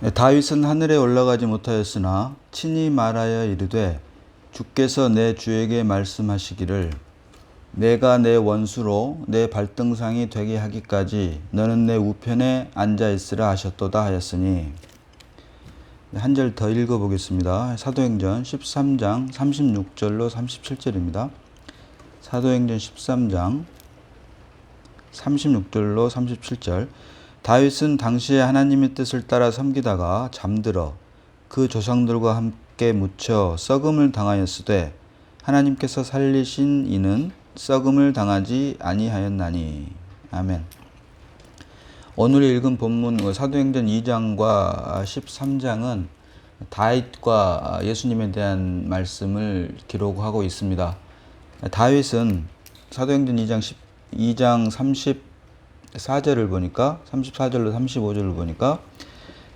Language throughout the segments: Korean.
다윗은 하늘에 올라가지 못하였으나 친히 말하여 이르되 주께서 내 주에게 말씀하시기를 내가 내 원수로 내 발등상이 되게 하기까지 너는 내 우편에 앉아 있으라 하셨도다 하였으니. 한 절 더 읽어보겠습니다. 사도행전 13장 36절로 37절입니다. 사도행전 13장 36절로 37절. 다윗은 당시에 하나님의 뜻을 따라 섬기다가 잠들어 그 조상들과 함께 묻혀 썩음을 당하였으되 하나님께서 살리신 이는 썩음을 당하지 아니하였나니. 아멘. 오늘 읽은 본문 사도행전 2장과 13장은 다윗과 예수님에 대한 말씀을 기록하고 있습니다. 다윗은 사도행전 2장 34절을 보니까 34절로 35절을 보니까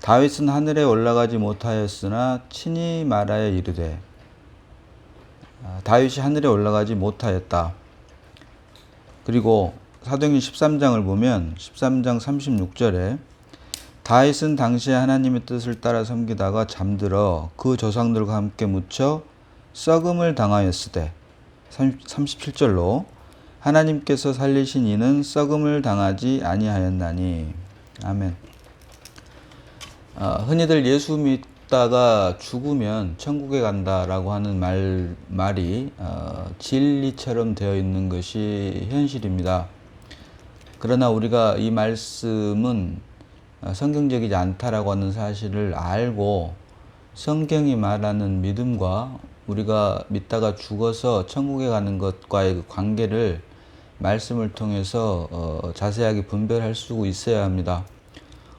다윗은 하늘에 올라가지 못하였으나 친히 말하여 이르되, 다윗이 하늘에 올라가지 못하였다. 그리고 사도행전 13장을 보면 13장 36절에 다윗은 당시에 하나님의 뜻을 따라 섬기다가 잠들어 그 조상들과 함께 묻혀 썩음을 당하였으되 37절로 하나님께서 살리신 이는 썩음을 당하지 아니하였나니. 아멘. 흔히들 예수 믿다가 죽으면 천국에 간다라고 하는 말이 진리처럼 되어 있는 것이 현실입니다. 그러나 우리가 이 말씀은 성경적이지 않다라고 하는 사실을 알고 성경이 말하는 믿음과 우리가 믿다가 죽어서 천국에 가는 것과의 그 관계를 말씀을 통해서 자세하게 분별할 수 있어야 합니다.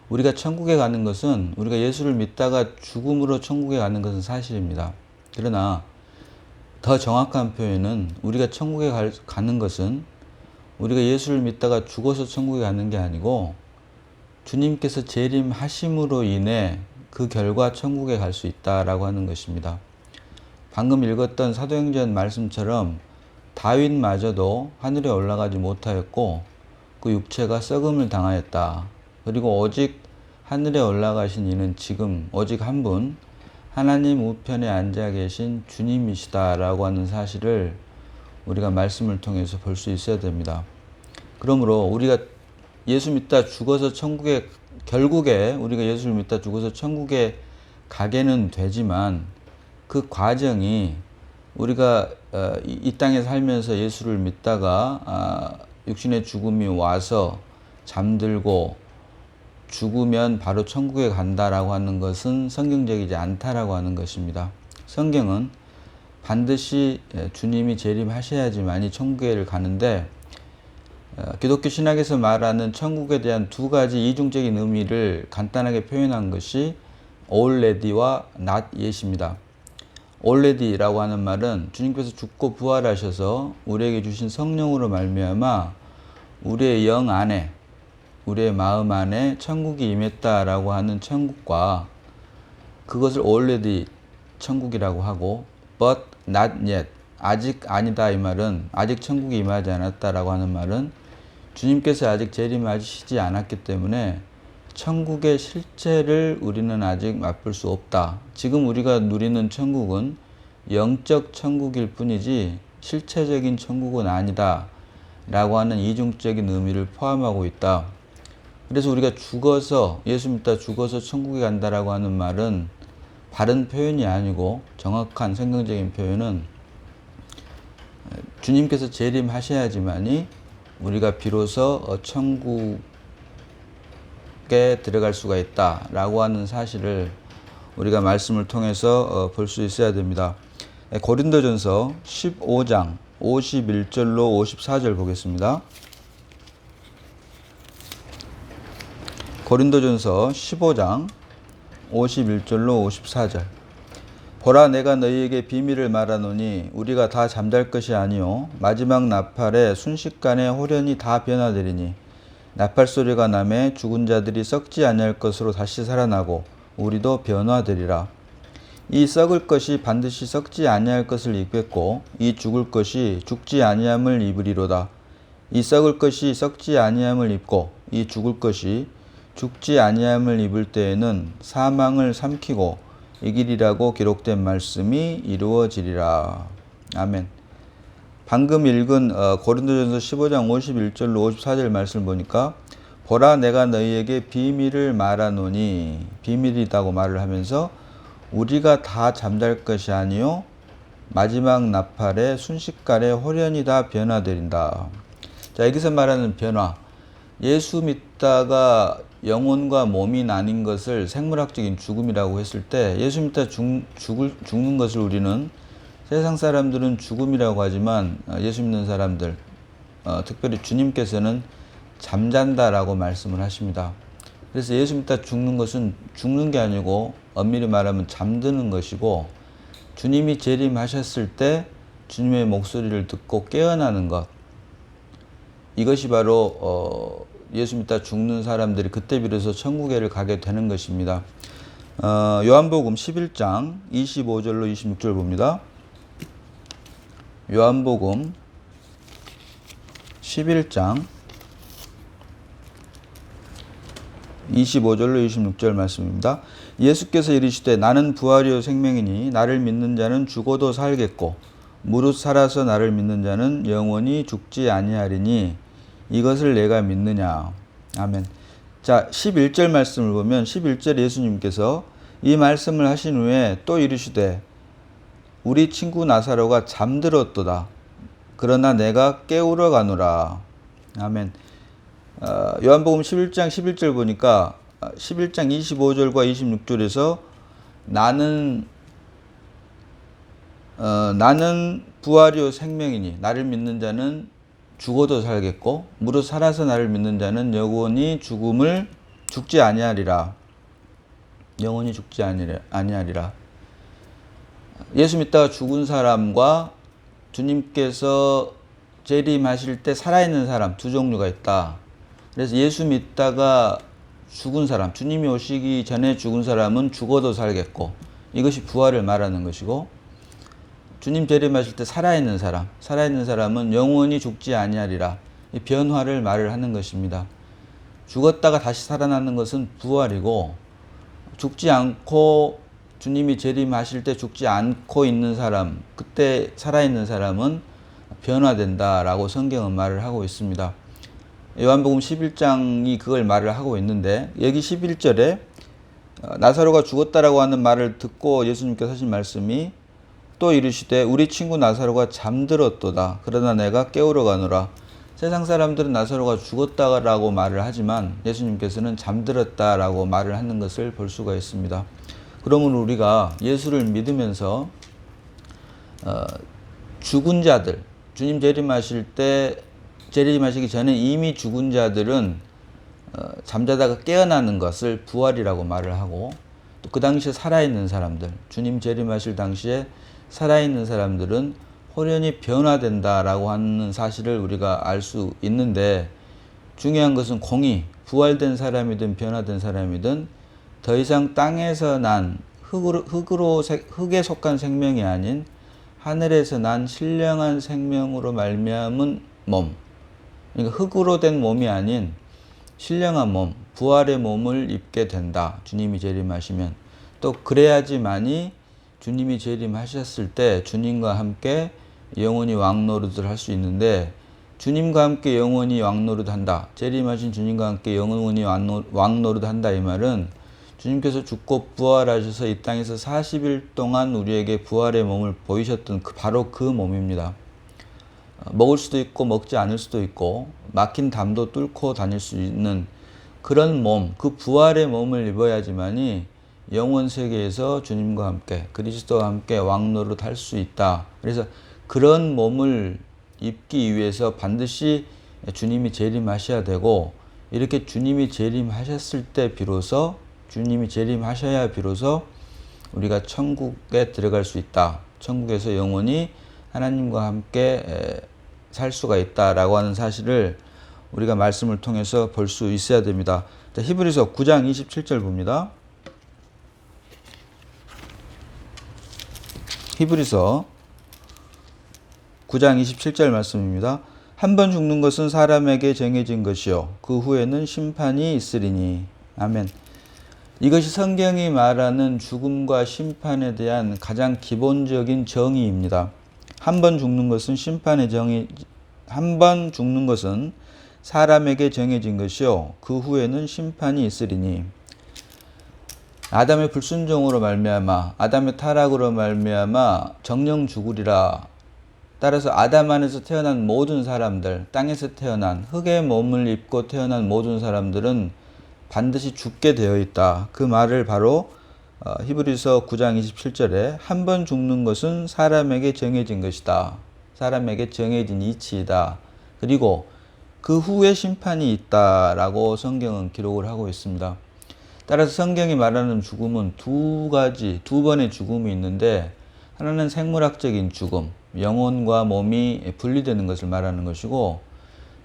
우리가 천국에 가는 것은, 우리가 예수를 믿다가 죽음으로 천국에 가는 것은 사실입니다. 그러나 더 정확한 표현은 우리가 천국에 가는 것은 우리가 예수를 믿다가 죽어서 천국에 가는 게 아니고 주님께서 재림하심으로 인해 그 결과 천국에 갈 수 있다라고 하는 것입니다. 방금 읽었던 사도행전 말씀처럼 다윗마저도 하늘에 올라가지 못하였고 그 육체가 썩음을 당하였다. 그리고 오직 하늘에 올라가신 이는 지금 오직 한 분, 하나님 우편에 앉아 계신 주님이시다라고 하는 사실을 우리가 말씀을 통해서 볼 수 있어야 됩니다. 그러므로 우리가 예수 믿다 죽어서 천국에, 결국에 우리가 예수를 믿다 죽어서 천국에 가게는 되지만 그 과정이 우리가 이 땅에 살면서 예수를 믿다가 육신의 죽음이 와서 잠들고 죽으면 바로 천국에 간다라고 하는 것은 성경적이지 않다라고 하는 것입니다. 성경은 반드시 주님이 재림하셔야지만이 천국에 가는데, 기독교 신학에서 말하는 천국에 대한 두 가지 이중적인 의미를 간단하게 표현한 것이 already와 not yet입니다. already라고 하는 말은 주님께서 죽고 부활하셔서 우리에게 주신 성령으로 말미암아 우리의 영 안에, 우리의 마음 안에 천국이 임했다라고 하는 천국과, 그것을 already 천국이라고 하고, but not yet, 아직 아니다 이 말은, 아직 천국이 임하지 않았다라고 하는 말은 주님께서 아직 재림하시지 않았기 때문에 천국의 실체를 우리는 아직 맛볼 수 없다. 지금 우리가 누리는 천국은 영적 천국일 뿐이지 실체적인 천국은 아니다 라고 하는 이중적인 의미를 포함하고 있다. 그래서 우리가 죽어서, 예수 믿다 죽어서 천국에 간다라고 하는 말은 바른 표현이 아니고, 정확한 성경적인 표현은 주님께서 재림하셔야지만이 우리가 비로소 천국에 들어갈 수가 있다라고 하는 사실을 우리가 말씀을 통해서 볼 수 있어야 됩니다. 고린도전서 15장 51절로 54절 보겠습니다. 고린도전서 15장 51절로 54절. 보라, 내가 너희에게 비밀을 말하노니 우리가 다 잠잘 것이 아니요 마지막 나팔에 순식간에 호련히 다 변화되리니 나팔 소리가 나매 죽은 자들이 썩지 아니할 것으로 다시 살아나고 우리도 변화되리라. 이 썩을 것이 반드시 썩지 아니할 것을 입겠고 이 죽을 것이 죽지 아니함을 입으리로다. 이 썩을 것이 썩지 아니함을 입고 이 죽을 것이 죽지 아니함을 입을 때에는 사망을 삼키고 이기리라고 기록된 말씀이 이루어지리라. 아멘. 방금 읽은 고린도전서 15장 51절로 54절 말씀을 보니까 보라 내가 너희에게 비밀을 말하노니 비밀이라고 말을 하면서 우리가 다 잠잘 것이 아니요 마지막 나팔에 순식간에 홀연히 다 변화되린다. 자, 여기서 말하는 변화, 예수 믿다가 영혼과 몸이 나뉜 것을 생물학적인 죽음이라고 했을 때 예수 믿다 죽는 것을 우리는 세상 사람들은 죽음이라고 하지만 예수 믿는 사람들, 특별히 주님께서는 잠잔다라고 말씀을 하십니다. 그래서 예수 믿다 죽는 것은 죽는 게 아니고 엄밀히 말하면 잠드는 것이고 주님이 재림하셨을 때 주님의 목소리를 듣고 깨어나는 것, 이것이 바로 예수 믿다 죽는 사람들이 그때 비로소 천국에를 가게 되는 것입니다. 요한복음 11장 25절로 26절 봅니다. 요한복음 11장 25절로 26절 말씀입니다. 예수께서 이르시되 나는 부활이요 생명이니 나를 믿는 자는 죽어도 살겠고 무릇 살아서 나를 믿는 자는 영원히 죽지 아니하리니 이것을 내가 믿느냐. 아멘. 자, 11절 말씀을 보면 11절 예수님께서 이 말씀을 하신 후에 또 이르시되 우리 친구 나사로가 잠들었도다. 그러나 내가 깨우러 가노라. 아멘. 요한복음 11장 11절 보니까 11장 25절과 26절에서 나는 부활이요 생명이니 나를 믿는 자는 죽어도 살겠고 무릇 살아서 나를 믿는 자는 영원히 죽지 아니하리라. 영원히 죽지 아니하리라. 예수 믿다가 죽은 사람과 주님께서 재림하실 때 살아있는 사람 두 종류가 있다. 그래서 예수 믿다가 죽은 사람, 주님이 오시기 전에 죽은 사람은 죽어도 살겠고 이것이 부활을 말하는 것이고 주님 재림하실 때 살아있는 사람은 영원히 죽지 아니하리라. 이 변화를 말을 하는 것입니다. 죽었다가 다시 살아나는 것은 부활이고 죽지 않고 주님이 재림하실 때 죽지 않고 있는 사람, 그때 살아있는 사람은 변화된다라고 성경은 말을 하고 있습니다. 요한복음 11장이 그걸 말을 하고 있는데 여기 11절에 나사로가 죽었다라고 하는 말을 듣고 예수님께서 하신 말씀이 또 이르시되 우리 친구 나사로가 잠들었도다. 그러나 내가 깨우러 가노라. 세상 사람들은 나사로가 죽었다라고 말을 하지만 예수님께서는 잠들었다라고 말을 하는 것을 볼 수가 있습니다. 그러면 우리가 예수를 믿으면서 죽은 자들, 주님 재림하시기 전에 이미 죽은 자들은 잠자다가 깨어나는 것을 부활이라고 말을 하고 또 그 당시에 살아있는 사람들, 주님 재림하실 당시에 살아있는 사람들은 홀연히 변화된다라고 하는 사실을 우리가 알 수 있는데 중요한 것은 부활된 사람이든 변화된 사람이든 더 이상 땅에서 난 흙에 속한 생명이 아닌 하늘에서 난 신령한 생명으로 말미암은 몸, 그러니까 흙으로 된 몸이 아닌 신령한 몸, 부활의 몸을 입게 된다. 주님이 재림하시면 또 그래야지만이 주님이 재림하셨을 때 주님과 함께 영원히 왕노릇을 할 수 있는데 주님과 함께 영원히 왕노릇한다. 재림하신 주님과 함께 영원히 왕노릇한다. 이 말은 주님께서 죽고 부활하셔서 이 땅에서 40일 동안 우리에게 부활의 몸을 보이셨던 바로 그 몸입니다. 먹을 수도 있고 먹지 않을 수도 있고 막힌 담도 뚫고 다닐 수 있는 그런 몸, 그 부활의 몸을 입어야지만이 영원 세계에서 주님과 함께 그리스도와 함께 왕노릇 할 수 있다. 그래서 그런 몸을 입기 위해서 반드시 주님이 재림하셔야 되고 이렇게 주님이 재림하셨을 때 비로소 주님이 재림하셔야 비로소 우리가 천국에 들어갈 수 있다. 천국에서 영원히 하나님과 함께 살 수가 있다라고 하는 사실을 우리가 말씀을 통해서 볼 수 있어야 됩니다. 자, 히브리서 9장 27절 봅니다. 히브리서 9장 27절 말씀입니다. 한 번 죽는 것은 사람에게 정해진 것이요 그 후에는 심판이 있으리니. 아멘. 이것이 성경이 말하는 죽음과 심판에 대한 가장 기본적인 정의입니다. 한 번 죽는 것은 한 번 죽는 것은 사람에게 정해진 것이요 그 후에는 심판이 있으리니 아담의 불순종으로 말미암아 아담의 타락으로 말미암아 정령 죽으리라. 따라서 아담 안에서 태어난 모든 사람들, 땅에서 태어난 흙의 몸을 입고 태어난 모든 사람들은 반드시 죽게 되어 있다. 그 말을 바로 히브리서 9장 27절에 한 번 죽는 것은 사람에게 정해진 것이다. 사람에게 정해진 이치이다. 그리고 그 후에 심판이 있다라고 성경은 기록을 하고 있습니다. 따라서 성경이 말하는 죽음은 두 번의 죽음이 있는데 하나는 생물학적인 죽음, 영혼과 몸이 분리되는 것을 말하는 것이고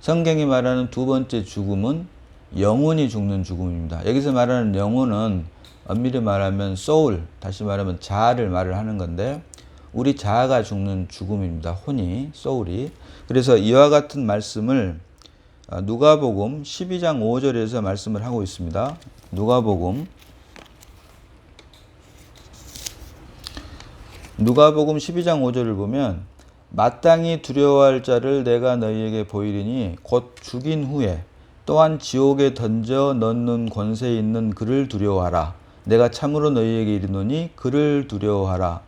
성경이 말하는 두 번째 죽음은 영혼이 죽는 죽음입니다. 여기서 말하는 영혼은 엄밀히 말하면 soul, 다시 말하면 자아를 말을 하는 건데 우리 자아가 죽는 죽음입니다. 혼이, soul이. 그래서 이와 같은 말씀을 누가복음 12장 5절에서 말씀을 하고 있습니다. 누가복음 12장 5절을 보면 마땅히 두려워할 자를 내가 너희에게 보이리니 곧 죽인 후에 또한 지옥에 던져 넣는 권세 있는 그를 두려워하라. 내가 참으로 너희에게 이르노니 그를 두려워하라.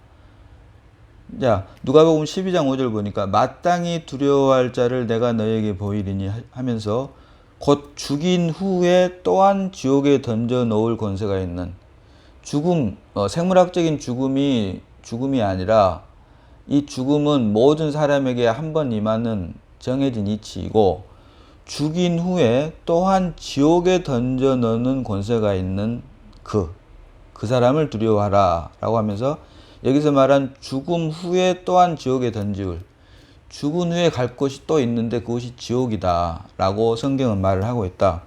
자, 누가복음 12장 5절 보니까 마땅히 두려워할 자를 내가 너희에게 보이리니 하면서 곧 죽인 후에 또한 지옥에 던져 놓을 권세가 있는 죽음, 생물학적인 죽음이 아니라 이 죽음은 모든 사람에게 한 번 임하는 정해진 이치이고 죽인 후에 또한 지옥에 던져 넣는 권세가 있는 그 사람을 두려워하라 라고 하면서 여기서 말한 죽음 후에 또한 지옥에 던지울 죽은 후에 갈 곳이 또 있는데 그것이 지옥이다 라고 성경은 말을 하고 있다.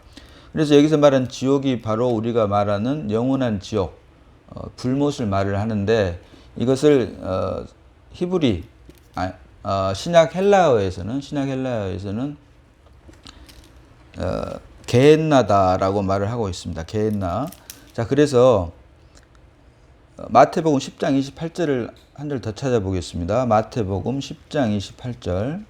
그래서 여기서 말한 지옥이 바로 우리가 말하는 영원한 지옥, 불못을 말을 하는데 이것을 히브리 신약 헬라어에서는 게헨나다라고 말을 하고 있습니다. 게헨나. 자, 그래서 마태복음 10장 28절을 한 절 더 찾아보겠습니다. 마태복음 10장 28절.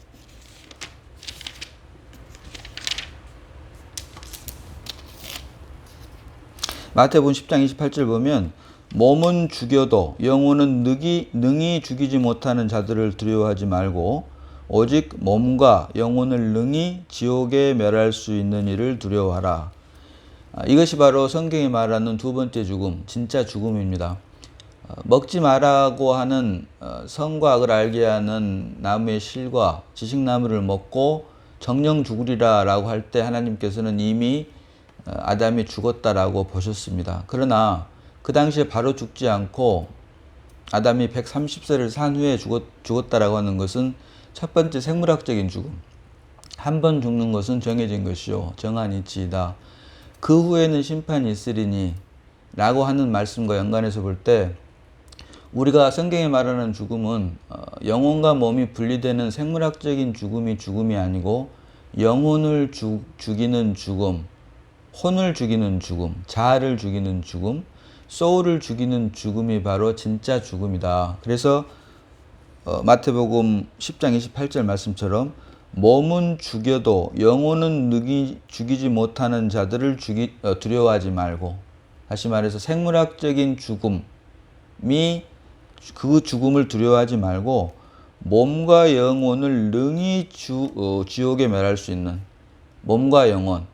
마태복음 10장 28절 보면 몸은 죽여도 영혼은 능히 죽이지 못하는 자들을 두려워하지 말고 오직 몸과 영혼을 능히 지옥에 멸할 수 있는 이를 두려워하라. 이것이 바로 성경이 말하는 두 번째 죽음, 진짜 죽음입니다. 먹지 말라고 하는 선과 악을 알게 하는 나무의 실과 지식나무를 먹고 정령 죽으리라 라고 할 때 하나님께서는 이미 아담이 죽었다라고 보셨습니다. 그러나 그 당시에 바로 죽지 않고 아담이 130세를 산 후에 죽었다라고 하는 것은 첫 번째 생물학적인 죽음. 한 번 죽는 것은 정해진 것이요 정한 이치이다. 그 후에는 심판이 있으리니 라고 하는 말씀과 연관해서 볼 때 우리가 성경에 말하는 죽음은 영혼과 몸이 분리되는 생물학적인 죽음이 아니고 영혼을 죽이는 죽음, 혼을 죽이는 죽음, 자아를 죽이는 죽음, 소울을 죽이는 죽음이 바로 진짜 죽음이다. 그래서 마태복음 10장 28절 말씀처럼 몸은 죽여도 영혼은 능히 죽이지 못하는 자들을 두려워하지 말고, 다시 말해서 생물학적인 죽음이 그 죽음을 두려워하지 말고 몸과 영혼을 능히 지옥에 멸할 수 있는 몸과 영혼.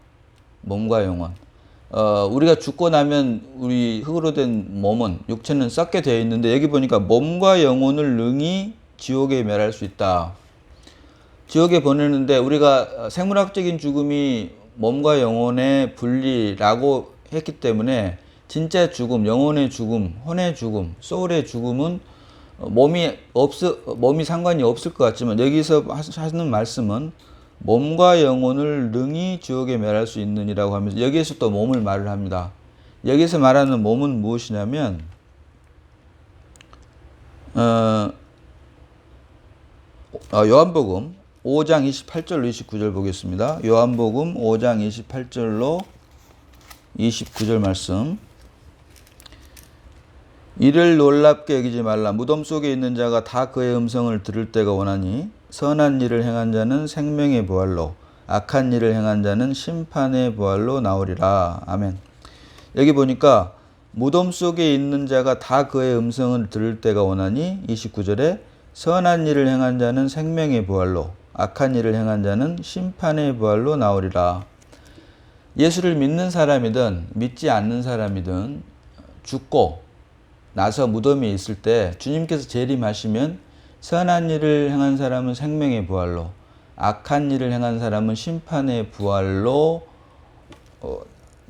우리가 죽고 나면 우리 흙으로 된 몸은, 육체는 썩게 되어 있는데 여기 보니까 몸과 영혼을 능히 지옥에 멸할 수 있다. 지옥에 보내는데 우리가 생물학적인 죽음이 몸과 영혼의 분리라고 했기 때문에 진짜 죽음, 영혼의 죽음, 혼의 죽음, 소울의 죽음은 몸이 상관이 없을 것 같지만 여기서 하는 말씀은 몸과 영혼을 능히 지옥에 멸할 수 있느니라고 하면서 여기에서 또 몸을 말을 합니다. 여기서 말하는 몸은 무엇이냐면 요한복음 5장 28절로 29절 보겠습니다. 요한복음 5장 28절로 29절 말씀. 이를 놀랍게 여기지 말라. 무덤 속에 있는 자가 다 그의 음성을 들을 때가 오나니 선한 일을 행한 자는 생명의 부활로 악한 일을 행한 자는 심판의 부활로 나오리라. 아멘. 여기 보니까 무덤 속에 있는 자가 다 그의 음성을 들을 때가 오나니 29절에 선한 일을 행한 자는 생명의 부활로 악한 일을 행한 자는 심판의 부활로 나오리라. 예수를 믿는 사람이든 믿지 않는 사람이든 죽고 나서 무덤에 있을 때 주님께서 재림하시면 선한 일을 행한 사람은 생명의 부활로 악한 일을 행한 사람은 심판의 부활로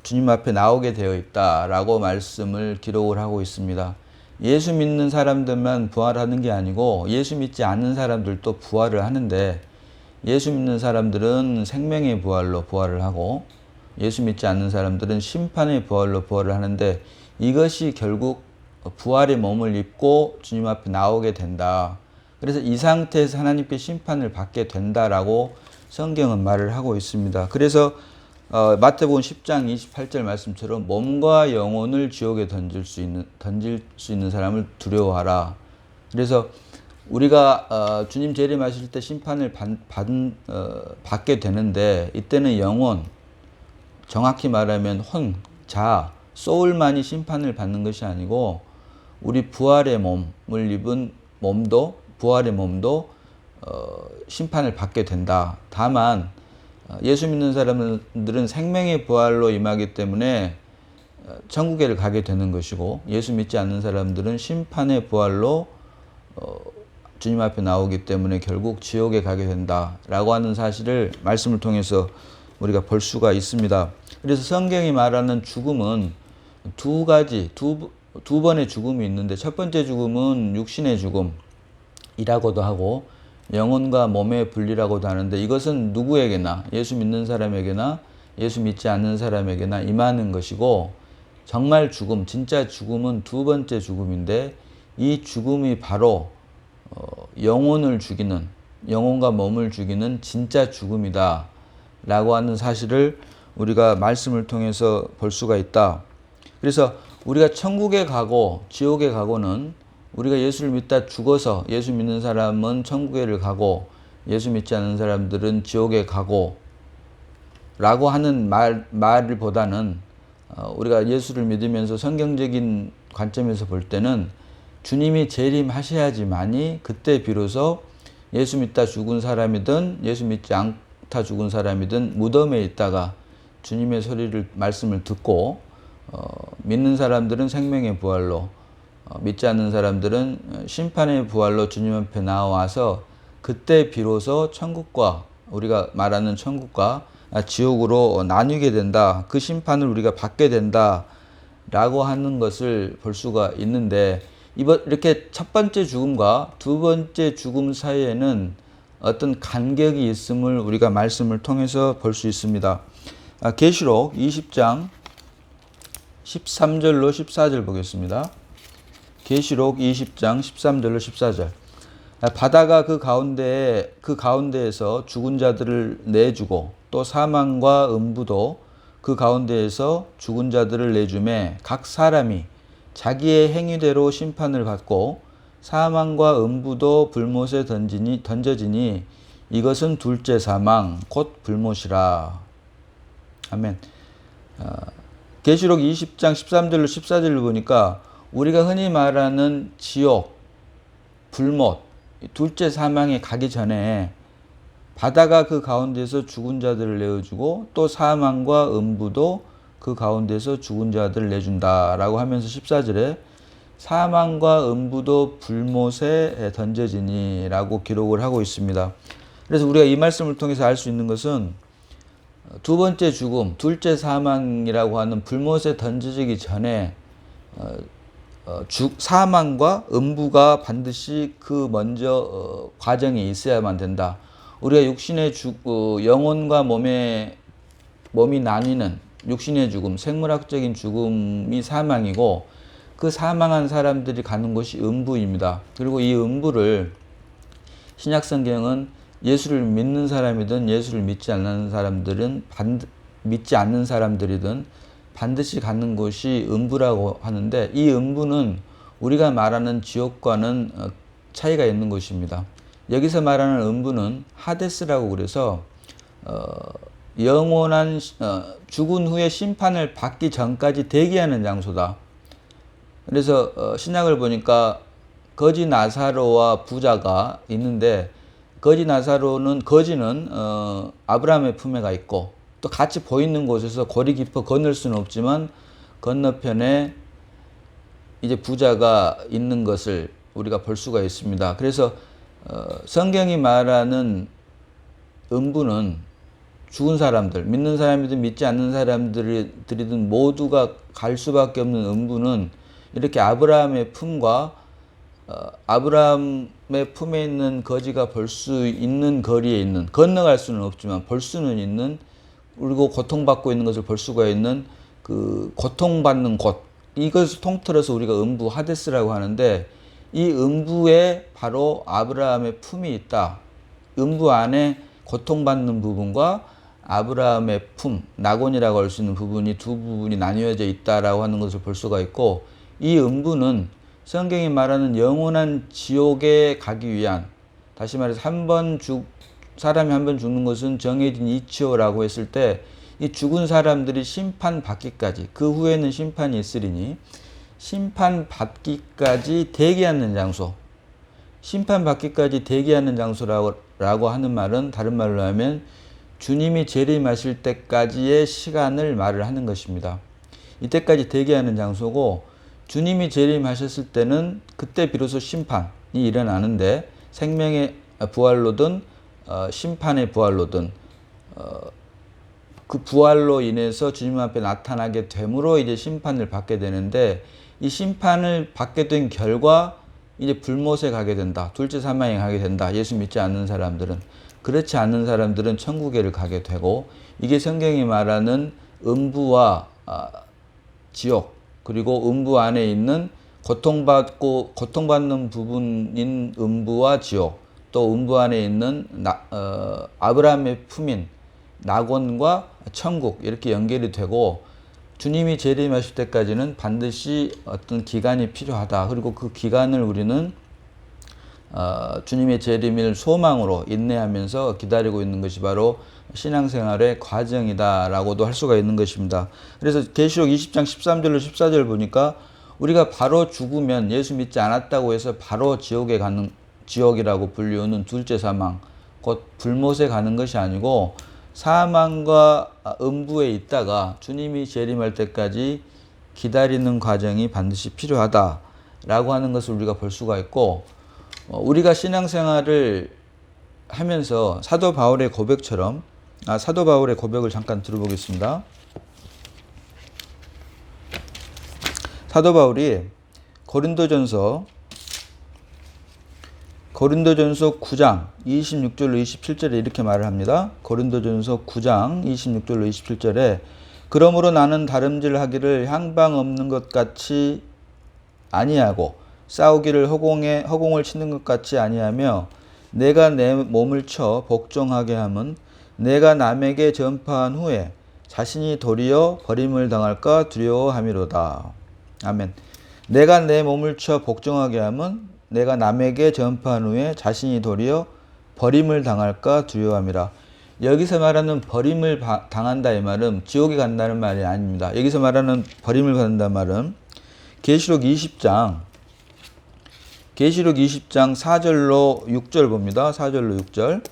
주님 앞에 나오게 되어 있다라고 말씀을 기록을 하고 있습니다. 예수 믿는 사람들만 부활하는 게 아니고 예수 믿지 않는 사람들도 부활을 하는데 예수 믿는 사람들은 생명의 부활로 부활을 하고 예수 믿지 않는 사람들은 심판의 부활로 부활을 하는데 이것이 결국 부활의 몸을 입고 주님 앞에 나오게 된다. 그래서 이 상태에서 하나님께 심판을 받게 된다라고 성경은 말을 하고 있습니다. 그래서 마태복음 10장 28절 말씀처럼 몸과 영혼을 지옥에 던질 수 있는 사람을 두려워하라. 그래서 우리가 주님 재림하실 때 심판을 받게 되는데 이때는 영혼, 정확히 말하면 혼, 자, 소울만이 심판을 받는 것이 아니고 우리 부활의 몸을 입은 몸도 부활의 몸도 심판을 받게 된다. 다만 예수 믿는 사람들은 생명의 부활로 임하기 때문에 천국에를 가게 되는 것이고 예수 믿지 않는 사람들은 심판의 부활로 주님 앞에 나오기 때문에 결국 지옥에 가게 된다라고 하는 사실을 말씀을 통해서 우리가 볼 수가 있습니다. 그래서 성경이 말하는 죽음은 두 번의 죽음이 있는데 첫 번째 죽음은 육신의 죽음이라고도 하고 영혼과 몸의 분리라고도 하는데 이것은 누구에게나 예수 믿는 사람에게나 예수 믿지 않는 사람에게나 임하는 것이고 정말 죽음, 진짜 죽음은 두 번째 죽음인데 이 죽음이 바로 영혼을 죽이는 영혼과 몸을 죽이는 진짜 죽음이다 라고 하는 사실을 우리가 말씀을 통해서 볼 수가 있다. 그래서 우리가 천국에 가고 지옥에 가고는 우리가 예수를 믿다 죽어서 예수 믿는 사람은 천국에를 가고 예수 믿지 않는 사람들은 지옥에 가고 라고 하는 말을 보다는 우리가 예수를 믿으면서 성경적인 관점에서 볼 때는 주님이 재림하셔야지만이 그때 비로소 예수 믿다 죽은 사람이든 예수 믿지 않다 죽은 사람이든 무덤에 있다가 주님의 소리를 말씀을 듣고 믿는 사람들은 생명의 부활로 믿지 않는 사람들은 심판의 부활로 주님 앞에 나와서 그때 비로소 천국과 우리가 말하는 천국과 지옥으로 나뉘게 된다. 그 심판을 우리가 받게 된다 라고 하는 것을 볼 수가 있는데 이렇게 첫 번째 죽음과 두 번째 죽음 사이에는 어떤 간격이 있음을 우리가 말씀을 통해서 볼 수 있습니다. 계시록 20장 13절로 14절 보겠습니다. 계시록 20장 13절로 14절. 바다가 그 가운데에서 죽은 자들을 내주고 또 사망과 음부도 그 가운데에서 죽은 자들을 내주매 각 사람이 자기의 행위대로 심판을 받고 사망과 음부도 불못에 던져지니 이것은 둘째 사망 곧 불못이라. 아멘. 계시록 20장 13절로 14절을 보니까 우리가 흔히 말하는 지옥, 불못, 둘째 사망에 가기 전에 바다가 그 가운데서 죽은 자들을 내어주고 또 사망과 음부도 그 가운데서 죽은 자들을 내준다라고 하면서 14절에 사망과 음부도 불못에 던져지니라고 기록을 하고 있습니다. 그래서 우리가 이 말씀을 통해서 알 수 있는 것은 두 번째 죽음, 둘째 사망이라고 하는 불못에 던져지기 전에 사망과 음부가 반드시 그 먼저 과정에 있어야만 된다. 우리가 육신의 영혼과 몸이 나뉘는 육신의 죽음, 생물학적인 죽음이 사망이고 그 사망한 사람들이 가는 곳이 음부입니다. 그리고 이 음부를 신약성경은 예수를 믿는 사람이든 예수를 믿지 않는 사람들이든 반드시 가는 곳이 음부라고 하는데, 이 음부는 우리가 말하는 지옥과는 차이가 있는 곳입니다. 여기서 말하는 음부는 하데스라고 그래서 영원한 죽은 후에 심판을 받기 전까지 대기하는 장소다. 그래서 신약을 보니까 거지 나사로와 부자가 있는데, 거지는 아브라함의 품에가 있고, 또 같이 보이는 곳에서 골이 깊어 건널 수는 없지만 건너편에 이제 부자가 있는 것을 우리가 볼 수가 있습니다. 그래서 성경이 말하는 음부는 죽은 사람들, 믿는 사람이든 믿지 않는 사람들이든 모두가 갈 수밖에 없는 음부는 이렇게 아브라함의 품과 아브라함의 품에 있는 거지가 볼 수 있는 거리에 있는, 건너갈 수는 없지만 볼 수는 있는, 그리고 고통받고 있는 것을 볼 수가 있는 그 고통받는 곳, 이것을 통틀어서 우리가 음부 하데스라고 하는데, 이 음부에 바로 아브라함의 품이 있다. 음부 안에 고통받는 부분과 아브라함의 품, 낙원이라고 할 수 있는 부분이 두 부분이 나뉘어져 있다라고 하는 것을 볼 수가 있고, 이 음부는 성경이 말하는 영원한 지옥에 가기 위한, 다시 말해서 사람이 한 번 죽는 것은 정해진 이치요라고 했을 때, 이 죽은 사람들이 심판받기까지, 그 후에는 심판이 있으리니 심판받기까지 대기하는 장소, 심판받기까지 대기하는 장소라고 하는 말은 다른 말로 하면 주님이 재림하실 때까지의 시간을 말을 하는 것입니다. 이때까지 대기하는 장소고, 주님이 재림하셨을 때는 그때 비로소 심판이 일어나는데, 생명의 부활로든 심판의 부활로든 그 부활로 인해서 주님 앞에 나타나게 됨으로 이제 심판을 받게 되는데, 이 심판을 받게 된 결과 이제 불못에 가게 된다. 둘째 사망에 가게 된다. 예수 믿지 않는 사람들은. 그렇지 않는 사람들은 천국에를 가게 되고, 이게 성경이 말하는 음부와 지옥, 그리고 음부 안에 있는 고통받는 부분인 음부와 지옥, 또 음부 안에 있는 아브라함의 품인 낙원과 천국, 이렇게 연결이 되고, 주님이 재림하실 때까지는 반드시 어떤 기간이 필요하다. 그리고 그 기간을 우리는 주님의 재림을 소망으로 인내하면서 기다리고 있는 것이 바로 신앙생활의 과정이다라고도 할 수가 있는 것입니다. 그래서 계시록 20장 13절로 14절 보니까 우리가 바로 죽으면, 예수 믿지 않았다고 해서 바로 지옥에 가는, 지옥이라고 불리우는 둘째 사망, 곧 불못에 가는 것이 아니고, 사망과 음부에 있다가 주님이 재림할 때까지 기다리는 과정이 반드시 필요하다라고 하는 것을 우리가 볼 수가 있고, 우리가 신앙생활을 하면서 사도 바울의 고백처럼, 사도 바울의 고백을 잠깐 들어보겠습니다. 사도 바울이 고린도전서 9장 26절로 27절에 이렇게 말을 합니다. 고린도전서 9장 26절로 27절에 그러므로 나는 다름질하기를 향방 없는 것 같이 아니하고 싸우기를 허공을 치는 것 같이 아니하며, 내가 내 몸을 쳐 복종하게 함은 내가 남에게 전파한 후에 자신이 도리어 버림을 당할까 두려워함이로다. 아멘. 내가 내 몸을 쳐 복종하게 함은 내가 남에게 전파한 후에 자신이 도리어 버림을 당할까 두려워함이라. 여기서 말하는 버림을 당한다 이 말은 지옥에 간다는 말이 아닙니다. 여기서 말하는 버림을 받는다는 말은 계시록 20장 4절로 6절 봅니다. 4절로 6절.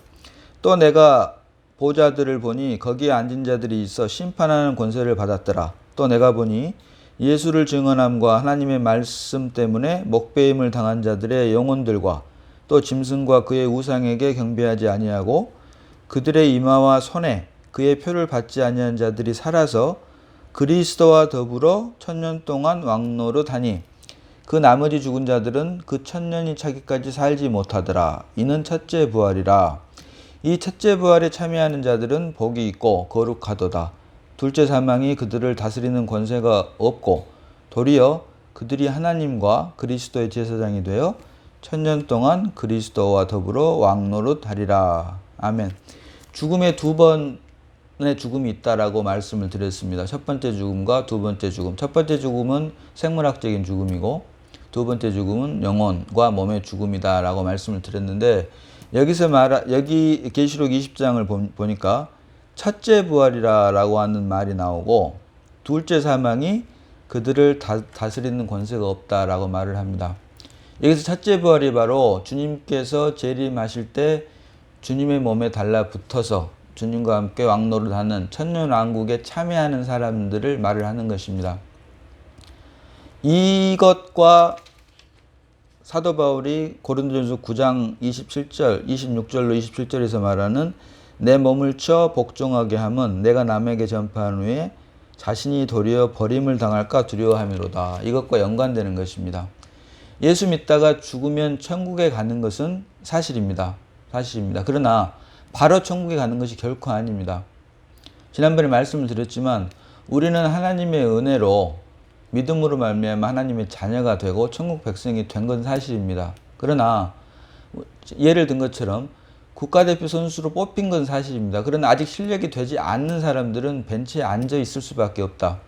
또 내가 보좌들을 보니 거기에 앉은 자들이 있어 심판하는 권세를 받았더라. 또 내가 보니 예수를 증언함과 하나님의 말씀 때문에 목배임을 당한 자들의 영혼들과 또 짐승과 그의 우상에게 경배하지 아니하고 그들의 이마와 손에 그의 표를 받지 아니한 자들이 살아서 그리스도와 더불어 1000년 동안 왕노릇하니 그 나머지 죽은 자들은 그 1000년이 차기까지 살지 못하더라. 이는 첫째 부활이라. 이 첫째 부활에 참여하는 자들은 복이 있고 거룩하도다. 둘째 사망이 그들을 다스리는 권세가 없고 도리어 그들이 하나님과 그리스도의 제사장이 되어 1000년 동안 그리스도와 더불어 왕노릇하리라. 아멘. 죽음의 두 번 죽음이 있다라고 말씀을 드렸습니다. 첫 번째 죽음과 두 번째 죽음. 첫 번째 죽음은 생물학적인 죽음이고 두 번째 죽음은 영혼과 몸의 죽음이다라고 말씀을 드렸는데 여기 계시록 20장을 보니까 첫째 부활이라고 하는 말이 나오고 둘째 사망이 그들을 다스리는 권세가 없다라고 말을 합니다. 여기서 첫째 부활이 바로 주님께서 재림하실 때 주님의 몸에 달라붙어서 주님과 함께 왕노를 하는 천년왕국에 참여하는 사람들을 말을 하는 것입니다. 이것과 사도 바울이 고린도전서 9장 26절로 27절에서 말하는 내 몸을 쳐 복종하게 함은 내가 남에게 전파한 후에 자신이 도리어 버림을 당할까 두려워함이로다. 이것과 연관되는 것입니다. 예수 믿다가 죽으면 천국에 가는 것은 사실입니다. 그러나 바로 천국에 가는 것이 결코 아닙니다. 지난번에 말씀을 드렸지만 우리는 하나님의 은혜로 믿음으로 말미암아 하나님의 자녀가 되고 천국 백성이 된 건 사실입니다. 그러나 예를 든 것처럼 국가대표 선수로 뽑힌 건 사실입니다. 그러나 아직 실력이 되지 않는 사람들은 벤치에 앉아 있을 수밖에 없다.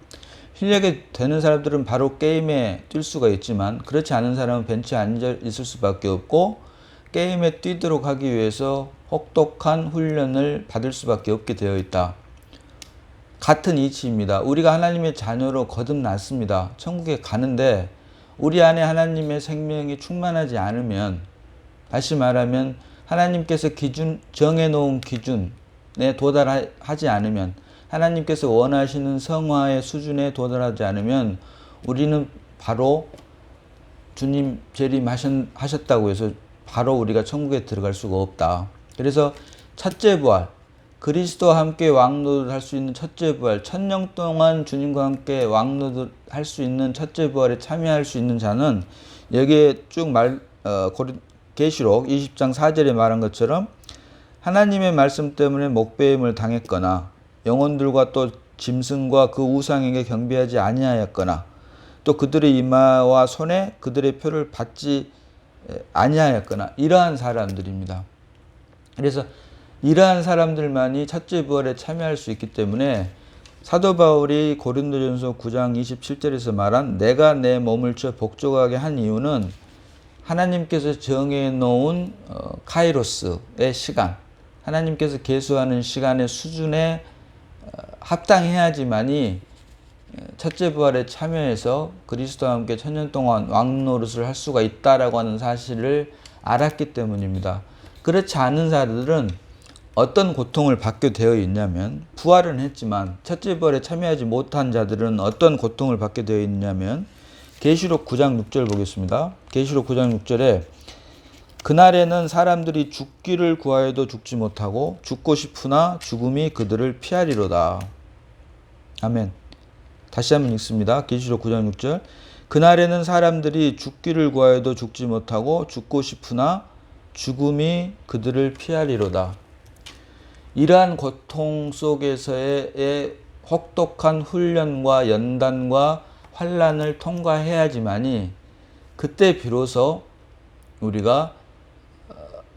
실력이 되는 사람들은 바로 게임에 뛸 수가 있지만 그렇지 않은 사람은 벤치에 앉아 있을 수밖에 없고 게임에 뛰도록 하기 위해서 혹독한 훈련을 받을 수밖에 없게 되어 있다. 같은 이치입니다. 우리가 하나님의 자녀로 거듭났습니다. 천국에 가는데 우리 안에 하나님의 생명이 충만하지 않으면, 다시 말하면 하나님께서 정해놓은 기준에 도달하지 않으면, 하나님께서 원하시는 성화의 수준에 도달하지 않으면 우리는 바로 주님 재림하셨다고 해서 바로 우리가 천국에 들어갈 수가 없다. 그래서 첫째 부활, 그리스도와 함께 왕노를 할 수 있는 첫째 부활, 1000년 동안 주님과 함께 왕노를 할 수 있는 첫째 부활에 참여할 수 있는 자는 여기에 쭉 계시록 20장 4절에 말한 것처럼 하나님의 말씀 때문에 목배임을 당했거나 영혼들과 또 짐승과 그 우상에게 경배하지 아니하였거나 또 그들의 이마와 손에 그들의 표를 받지 아니하였거나 이러한 사람들입니다. 그래서 이러한 사람들만이 첫째 부활에 참여할 수 있기 때문에 사도 바울이 고린도전서 9장 27절에서 말한 내가 내 몸을 쳐 복종하게 한 이유는 하나님께서 정해놓은 카이로스의 시간, 하나님께서 계수하는 시간의 수준에 합당해야지만이 첫째 부활에 참여해서 그리스도와 함께 천년 동안 왕노릇을 할 수가 있다라고 하는 사실을 알았기 때문입니다. 그렇지 않은 자들은 어떤 고통을 받게 되어 있냐면, 부활은 했지만 첫째 부활에 참여하지 못한 자들은 어떤 고통을 받게 되어 있냐면 계시록 9장 6절 보겠습니다. 계시록 9장 6절에 그날에는 사람들이 죽기를 구하여도 죽지 못하고 죽고 싶으나 죽음이 그들을 피하리로다. 아멘. 다시 한번 읽습니다. 계시록 9장 6절. 그날에는 사람들이 죽기를 구하여도 죽지 못하고 죽고 싶으나 죽음이 그들을 피하리로다. 이러한 고통 속에서의 혹독한 훈련과 연단과 환난을 통과해야지만이 그때 비로소 우리가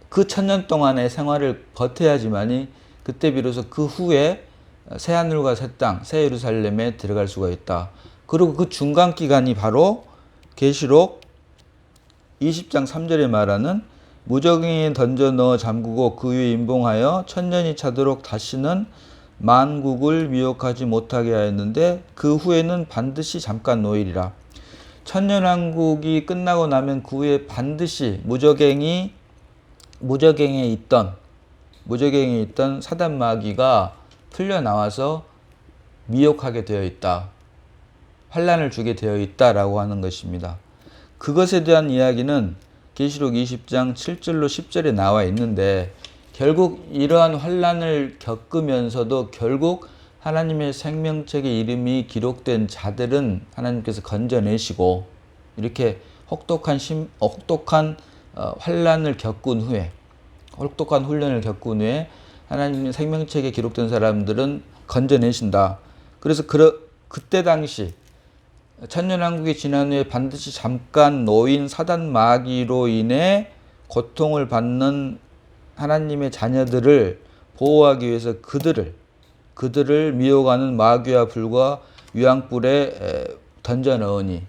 그 1000년 동안의 생활을 버텨야지만이 그때 비로소 그 후에 새하늘과 새 땅, 새 예루살렘에 들어갈 수가 있다. 그리고 그 중간 기간이 바로 계시록 20장 3절에 말하는 무저갱이에 던져 넣어 잠그고 그 위에 임봉하여 1000년이 차도록 다시는 만국을 미혹하지 못하게 하였는데 그 후에는 반드시 잠깐 노일이라. 천년왕국이 끝나고 나면 그 후에 반드시 무저갱이에 있던 사단 마귀가 풀려나와서 미혹하게 되어 있다. 환난을 주게 되어 있다라고 하는 것입니다. 그것에 대한 이야기는 계시록 20장 7절로 10절에 나와 있는데 결국 이러한 환난을 겪으면서도 결국 하나님의 생명책의 이름이 기록된 자들은 하나님께서 건져내시고 이렇게 혹독한 환난을 겪은 후에 혹독한 훈련을 겪은 후에 하나님의 생명책에 기록된 사람들은 건져내신다. 그래서 그때 당시 천년왕국이 지난 후에 반드시 잠깐 놓인 사단 마귀로 인해 고통을 받는 하나님의 자녀들을 보호하기 위해서 그 그들을 미혹하는 마귀와 불과 유황불에 던져 넣으니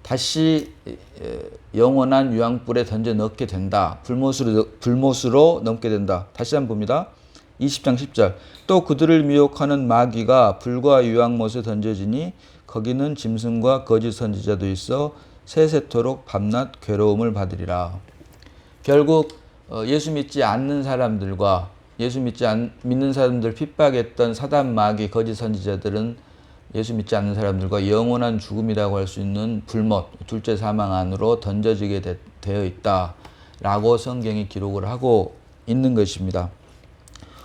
다시 영원한 유황불에 던져 넣게 된다. 불못으로 넘게 된다. 다시 한번 봅니다. 20장 10절. 또 그들을 미혹하는 마귀가 불과 유황못에 던져지니 거기는 짐승과 거짓 선지자도 있어 세세토록 밤낮 괴로움을 받으리라. 결국 예수 믿지 않는 사람들과 믿는 사람들 핍박했던 사단 마귀 거짓 선지자들은 예수 믿지 않는 사람들과 영원한 죽음이라고 할 수 있는 불못, 둘째 사망 안으로 던져지게 되어 있다라고 성경이 기록을 하고 있는 것입니다.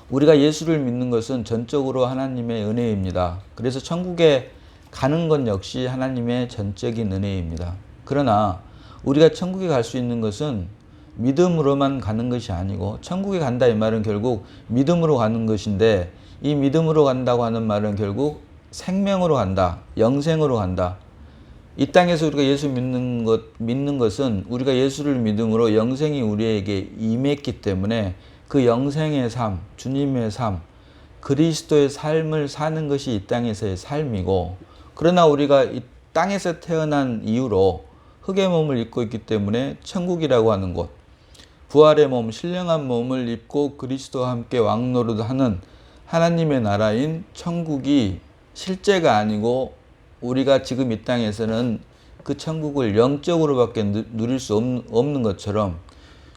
우리가 예수를 믿는 것은 전적으로 하나님의 은혜입니다. 그래서 천국에 가는 것 역시 하나님의 전적인 은혜입니다. 그러나 우리가 천국에 갈 수 있는 것은 믿음으로만 가는 것이 아니고, 천국에 간다 이 말은 결국 믿음으로 가는 것인데, 이 믿음으로 간다고 하는 말은 결국 생명으로 간다, 영생으로 간다. 이 땅에서 우리가 예수 믿는 것은 우리가 예수를 믿음으로 영생이 우리에게 임했기 때문에 그 영생의 삶, 주님의 삶, 그리스도의 삶을 사는 것이 이 땅에서의 삶이고, 그러나 우리가 이 땅에서 태어난 이후로 흙의 몸을 입고 있기 때문에 천국이라고 하는 곳, 부활의 몸, 신령한 몸을 입고 그리스도와 함께 왕노릇하는 하나님의 나라인 천국이 실제가 아니고, 우리가 지금 이 땅에서는 그 천국을 영적으로밖에 누릴 수 없는 것처럼,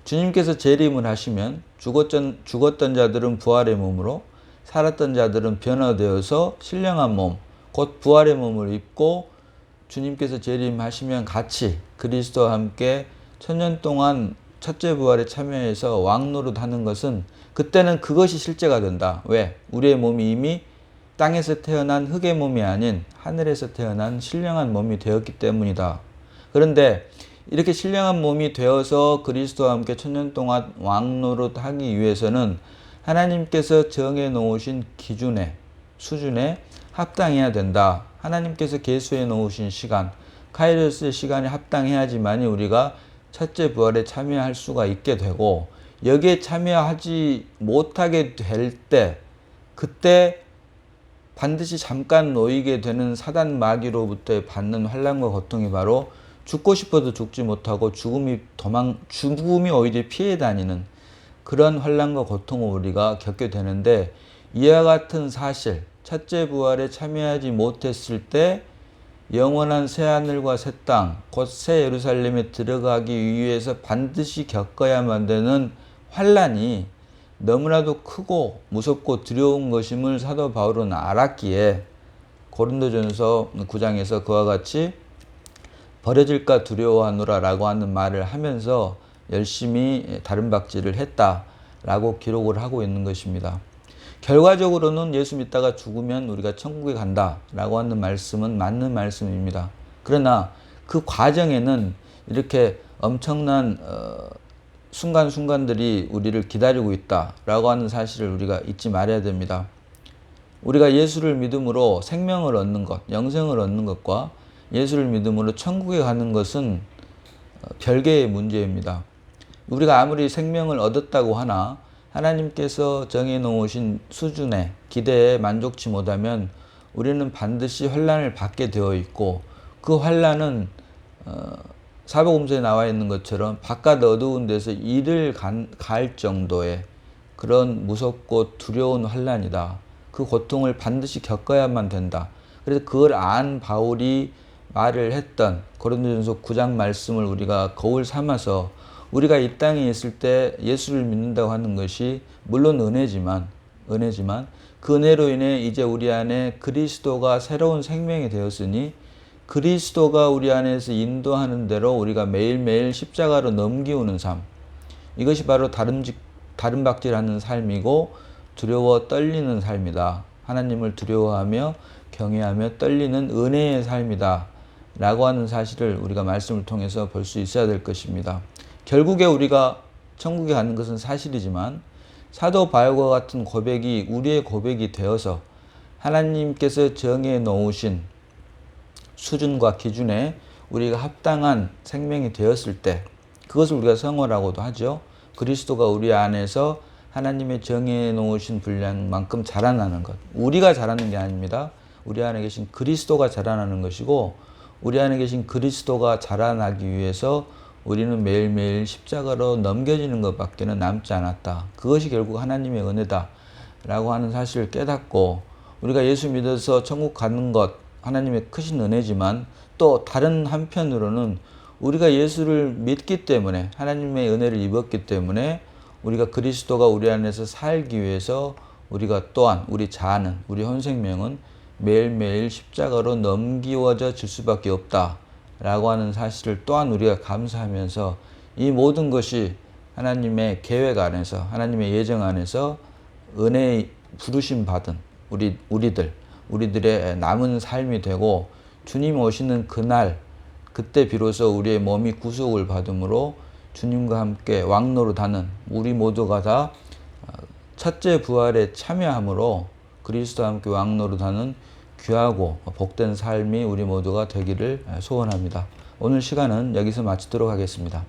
주님께서 재림을 하시면 죽었던 자들은 부활의 몸으로, 살았던 자들은 변화되어서 신령한 몸, 곧 부활의 몸을 입고 주님께서 재림하시면 같이 그리스도와 함께 천년 동안 첫째 부활에 참여해서 왕노릇하는 것은, 그때는 그것이 실제가 된다. 왜? 우리의 몸이 이미 땅에서 태어난 흙의 몸이 아닌 하늘에서 태어난 신령한 몸이 되었기 때문이다. 그런데 이렇게 신령한 몸이 되어서 그리스도와 함께 천년 동안 왕노릇하기 위해서는 하나님께서 정해 놓으신 기준에, 수준에 합당해야 된다. 하나님께서 계수해 놓으신 시간, 카이로스의 시간에 합당해야지만이 우리가 첫째 부활에 참여할 수가 있게 되고, 여기에 참여하지 못하게 될 때, 그때 반드시 잠깐 놓이게 되는 사단 마귀로부터 받는 환난과 고통이 바로 죽고 싶어도 죽지 못하고 죽음이 오히려 피해 다니는 그런 환난과 고통을 우리가 겪게 되는데, 이와 같은 사실, 첫째 부활에 참여하지 못했을 때 영원한 새하늘과 새 땅, 곧 새 예루살렘에 들어가기 위해서 반드시 겪어야만 되는 환난이 너무나도 크고 무섭고 두려운 것임을 사도 바울은 알았기에 고린도전서 9장에서 그와 같이 버려질까 두려워하노라 라고 하는 말을 하면서 열심히 다름박질을 했다라고 기록을 하고 있는 것입니다. 결과적으로는 예수 믿다가 죽으면 우리가 천국에 간다라고 하는 말씀은 맞는 말씀입니다. 그러나 그 과정에는 이렇게 엄청난 순간순간들이 우리를 기다리고 있다라고 하는 사실을 우리가 잊지 말아야 됩니다. 우리가 예수를 믿음으로 생명을 얻는 것, 영생을 얻는 것과 예수를 믿음으로 천국에 가는 것은 별개의 문제입니다. 우리가 아무리 생명을 얻었다고 하나 하나님께서 정해놓으신 수준의 기대에 만족치 못하면 우리는 반드시 환난을 받게 되어 있고, 그 환난은 사복음서에 나와 있는 것처럼 바깥 어두운 데서 이를 갈 정도의 그런 무섭고 두려운 환난이다. 그 고통을 반드시 겪어야만 된다. 그래서 그걸 안 바울이 말을 했던 고린도전서 9장 말씀을 우리가 거울 삼아서, 우리가 이 땅에 있을 때 예수를 믿는다고 하는 것이 물론 은혜지만 그 은혜로 인해 이제 우리 안에 그리스도가 새로운 생명이 되었으니, 그리스도가 우리 안에서 인도하는 대로 우리가 매일매일 십자가로 넘기우는 삶, 이것이 바로 다름박질하는 삶이고 두려워 떨리는 삶이다. 하나님을 두려워하며 경외하며 떨리는 은혜의 삶이다 라고 하는 사실을 우리가 말씀을 통해서 볼 수 있어야 될 것입니다. 결국에 우리가 천국에 가는 것은 사실이지만, 사도 바울과 같은 고백이 우리의 고백이 되어서 하나님께서 정해 놓으신 수준과 기준에 우리가 합당한 생명이 되었을 때, 그것을 우리가 성호라고도 하죠. 그리스도가 우리 안에서 하나님의 정해 놓으신 분량만큼 자라나는 것. 우리가 자라는 게 아닙니다. 우리 안에 계신 그리스도가 자라나는 것이고, 우리 안에 계신 그리스도가 자라나기 위해서 우리는 매일매일 십자가로 넘겨지는 것밖에는 남지 않았다. 그것이 결국 하나님의 은혜다 라고 하는 사실을 깨닫고, 우리가 예수 믿어서 천국 가는 것 하나님의 크신 은혜지만, 또 다른 한편으로는 우리가 예수를 믿기 때문에, 하나님의 은혜를 입었기 때문에 우리가 그리스도가 우리 안에서 살기 위해서 우리가 또한 우리 자아는, 우리 혼 생명은 매일매일 십자가로 넘기워져 질 수밖에 없다 라고 하는 사실을 또한 우리가 감사하면서, 이 모든 것이 하나님의 계획 안에서, 하나님의 예정 안에서 은혜 부르심 받은 우리들의 남은 삶이 되고, 주님 오시는 그날, 그때 비로소 우리의 몸이 구속을 받음으로 주님과 함께 왕노릇하는, 우리 모두가 다 첫째 부활에 참여함으로 그리스도와 함께 왕노릇하는 귀하고 복된 삶이 우리 모두가 되기를 소원합니다. 오늘 시간은 여기서 마치도록 하겠습니다.